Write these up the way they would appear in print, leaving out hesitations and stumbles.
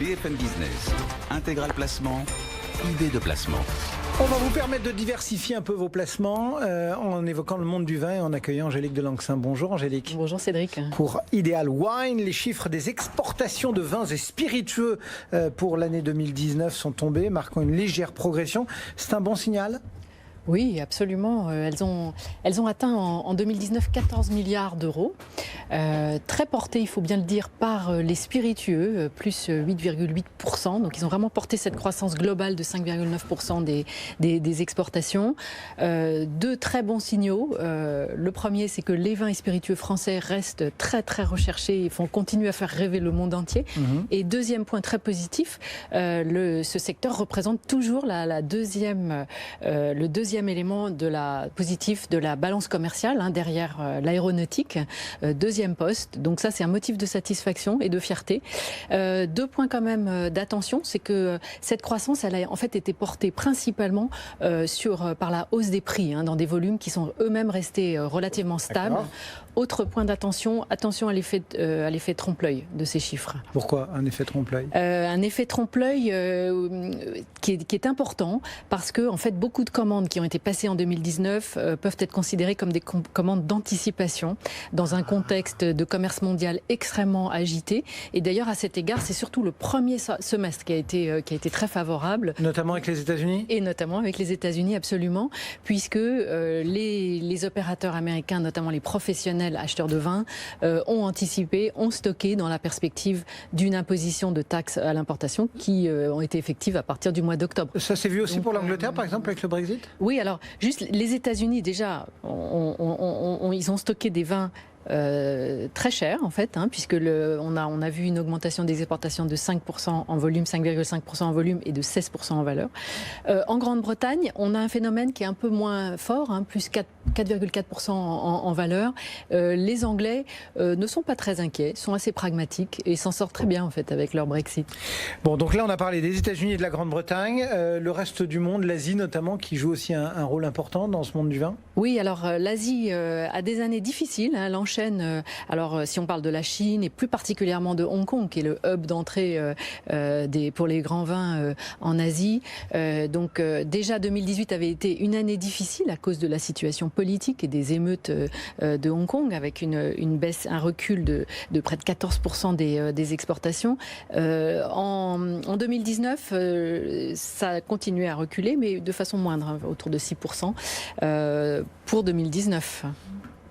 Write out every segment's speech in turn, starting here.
BFM Business, Intégral Placement, idée de placement. On va vous permettre de diversifier un peu vos placements en évoquant le monde du vin et en accueillant Angélique Delanxin. Bonjour Angélique. Bonjour Cédric. Pour Ideal Wine, les chiffres des exportations de vins et spiritueux pour l'année 2019 sont tombés, marquant une légère progression. C'est un bon signal ? Oui, absolument. Elles ont atteint en 2019 14 milliards d'euros, très portés, il faut bien le dire, par les spiritueux, plus 8,8%. Donc ils ont vraiment porté cette croissance globale de 5,9% des exportations. Deux très bons signaux. Le premier, c'est que les vins et spiritueux français restent très très recherchés et continuent à faire rêver le monde entier. Et deuxième point très positif, ce secteur représente toujours le deuxième élément positif de la balance commerciale, derrière l'aéronautique, deuxième poste. Donc ça, c'est un motif de satisfaction et de fierté. Deux points quand même d'attention, c'est que cette croissance, elle a en fait été portée principalement par la hausse des prix, dans des volumes qui sont eux-mêmes restés relativement stables. Autre point d'attention, attention à l'effet trompe-l'œil de ces chiffres. Pourquoi un effet trompe-l'œil ? Un effet trompe-l'œil qui est important parce que en fait, beaucoup de commandes qui ont été passées en 2019 peuvent être considérées comme des commandes d'anticipation dans un contexte de commerce mondial extrêmement agité. Et d'ailleurs, à cet égard, c'est surtout le premier semestre qui a été très favorable. Notamment avec les États-Unis ? Et notamment avec les États-Unis, absolument, puisque les opérateurs américains, notamment les professionnels acheteurs de vin, ont anticipé, ont stocké dans la perspective d'une imposition de taxes à l'importation qui ont été effectives à partir du mois d'octobre. Ça s'est vu aussi pour l'Angleterre, par exemple, avec le Brexit ? Oui, alors, juste les États-Unis, déjà, ils ont stocké des vins très cher en fait, puisque on a vu une augmentation des exportations de 5% en volume, 5,5% en volume et de 16% en valeur. En Grande-Bretagne, on a un phénomène qui est un peu moins fort, plus 4,4% en valeur. Les Anglais ne sont pas très inquiets, sont assez pragmatiques et s'en sortent très bien en fait avec leur Brexit. Bon, donc là on a parlé des États-Unis et de la Grande-Bretagne, le reste du monde, l'Asie notamment, qui joue aussi un rôle important dans ce monde du vin. Oui, alors l'Asie a des années difficiles, l'enchaîne. Alors si on parle de la Chine et plus particulièrement de Hong Kong, qui est le hub d'entrée pour les grands vins en Asie. Donc déjà 2018 avait été une année difficile à cause de la situation politique et des émeutes de Hong Kong, avec une baisse, un recul de près de 14% des exportations. En 2019, ça a continué à reculer, mais de façon moindre, autour de 6% pour 2019.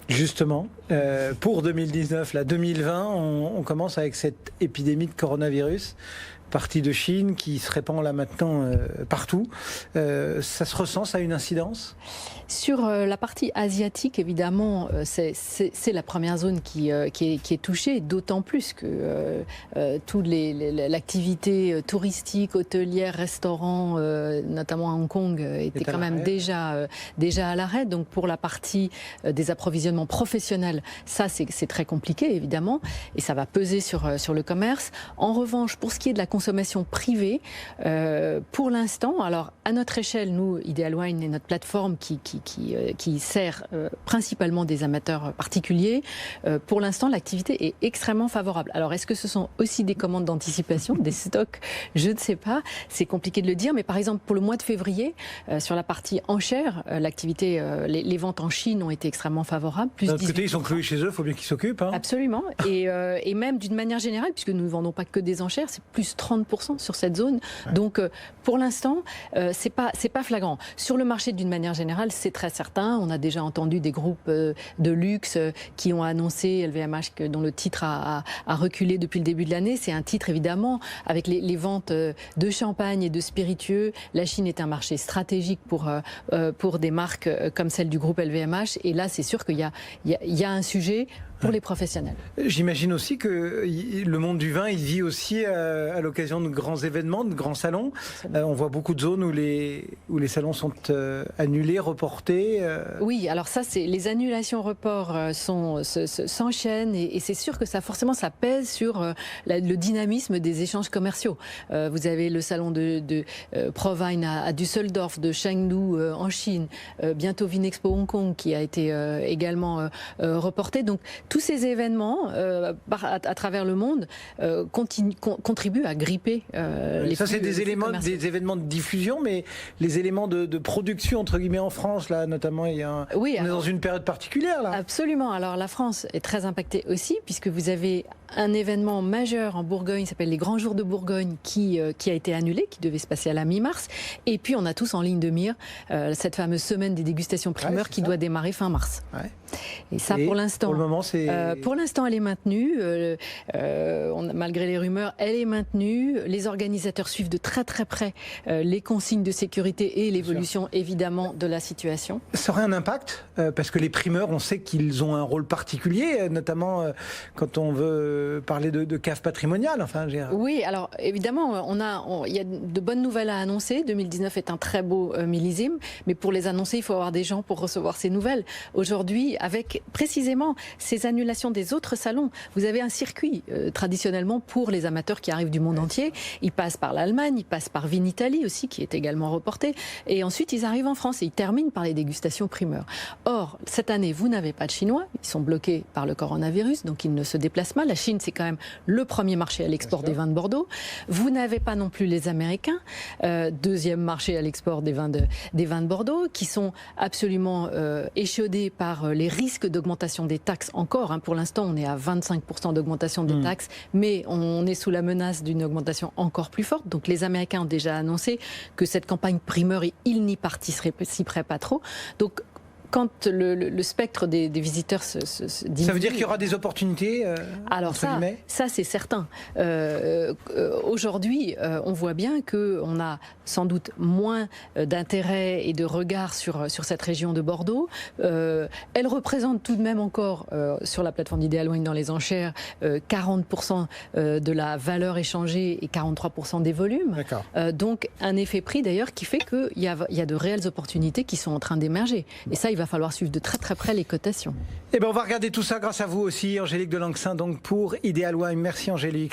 Justement, pour 2019, là, 2020, on commence avec cette épidémie de coronavirus, partie de Chine qui se répand là maintenant partout. Ça se ressent, ça a une incidence ? Sur la partie asiatique, évidemment, c'est la première zone qui est touchée, d'autant plus que toute l'activité touristique, hôtelière, restaurant, notamment à Hong Kong, était quand même déjà à l'arrêt. Donc pour la partie des approvisionnements professionnels, ça c'est très compliqué évidemment, et ça va peser sur le commerce. En revanche, pour ce qui est de la consommation privée, pour l'instant, alors à notre échelle, nous, Ideal Wine est notre plateforme qui sert principalement des amateurs particuliers. Pour l'instant, l'activité est extrêmement favorable. Alors, est-ce que ce sont aussi des commandes d'anticipation, des stocks ? Je ne sais pas. C'est compliqué de le dire. Mais par exemple, pour le mois de février, sur la partie enchère, l'activité, les ventes en Chine ont été extrêmement favorables. D'un autre côté, ils sont cloués chez eux, il faut bien qu'ils s'occupent. Absolument. Et même d'une manière générale, puisque nous ne vendons pas que des enchères, c'est plus 30% sur cette zone. Ouais. Donc, pour l'instant, c'est pas flagrant. Sur le marché, d'une manière générale, c'est très certain. On a déjà entendu des groupes de luxe qui ont annoncé, LVMH, dont le titre a reculé depuis le début de l'année. C'est un titre, évidemment, avec les ventes de champagne et de spiritueux. La Chine est un marché stratégique pour des marques comme celle du groupe LVMH. Et là, c'est sûr qu'il y a un sujet pour les professionnels. J'imagine aussi que le monde du vin, il vit aussi à l'occasion de grands événements, de grands salons. On voit beaucoup de zones où les salons sont annulés, reportés. Oui, alors ça, les annulations-reports s'enchaînent et c'est sûr que ça pèse sur le dynamisme des échanges commerciaux. Vous avez le salon de Provine à Düsseldorf, de Chengdu en Chine, bientôt Vinexpo Hong Kong qui a été également reporté. Donc tous ces événements à travers le monde contribuent à gripper les ça, c'est des événements de diffusion, mais les éléments de production, entre guillemets, en France, là, notamment, on est dans une période particulière, là. Absolument. Alors, la France est très impactée aussi, puisque vous avez un événement majeur en Bourgogne, s'appelle les Grands Jours de Bourgogne, qui a été annulé, qui devait se passer à la mi-mars. Et puis, on a tous en ligne de mire cette fameuse semaine des dégustations primeurs qui doit démarrer fin mars. Ouais. Et ça, pour l'instant, pour le moment, pour l'instant, elle est maintenue. Malgré les rumeurs, elle est maintenue. Les organisateurs suivent de très très près les consignes de sécurité et l'évolution, évidemment, de la situation. Ça aurait un impact parce que les primeurs, on sait qu'ils ont un rôle particulier, notamment quand on veut parler de cave patrimoniale. Enfin, oui, alors évidemment, il y a de bonnes nouvelles à annoncer. 2019 est un très beau millésime, mais pour les annoncer, il faut avoir des gens pour recevoir ces nouvelles. Aujourd'hui, avec précisément ces annulations des autres salons, vous avez un circuit traditionnellement pour les amateurs qui arrivent du monde entier. Ils passent par l'Allemagne, ils passent par Vinitaly aussi, qui est également reporté, et ensuite ils arrivent en France et ils terminent par les dégustations primeurs. Or, cette année, vous n'avez pas de Chinois, ils sont bloqués par le coronavirus, donc ils ne se déplacent pas. La Chine, c'est quand même le premier marché à l'export des vins de Bordeaux. Vous n'avez pas non plus les Américains, deuxième marché à l'export des vins de Bordeaux, qui sont absolument échaudés par les risques d'augmentation des taxes encore. Pour l'instant, on est à 25% d'augmentation des taxes, mais on est sous la menace d'une augmentation encore plus forte. Donc les Américains ont déjà annoncé que cette campagne primeur, ils n'y participeraient pas trop. Donc quand le spectre des visiteurs se diminue... Ça veut dire qu'il y aura des opportunités alors ça c'est certain. Aujourd'hui, on voit bien qu'on a sans doute moins d'intérêt et de regard sur cette région de Bordeaux. Elle représente tout de même encore, sur la plateforme d'Ideal Wine dans les enchères, 40% de la valeur échangée et 43% des volumes. Donc un effet prix d'ailleurs qui fait qu'il y a de réelles opportunités qui sont en train d'émerger. Et ça, il va falloir suivre de très très près les cotations. Eh bien, on va regarder tout ça grâce à vous aussi, Angélique de Lanxin, donc pour Ideal Wine. Merci Angélique.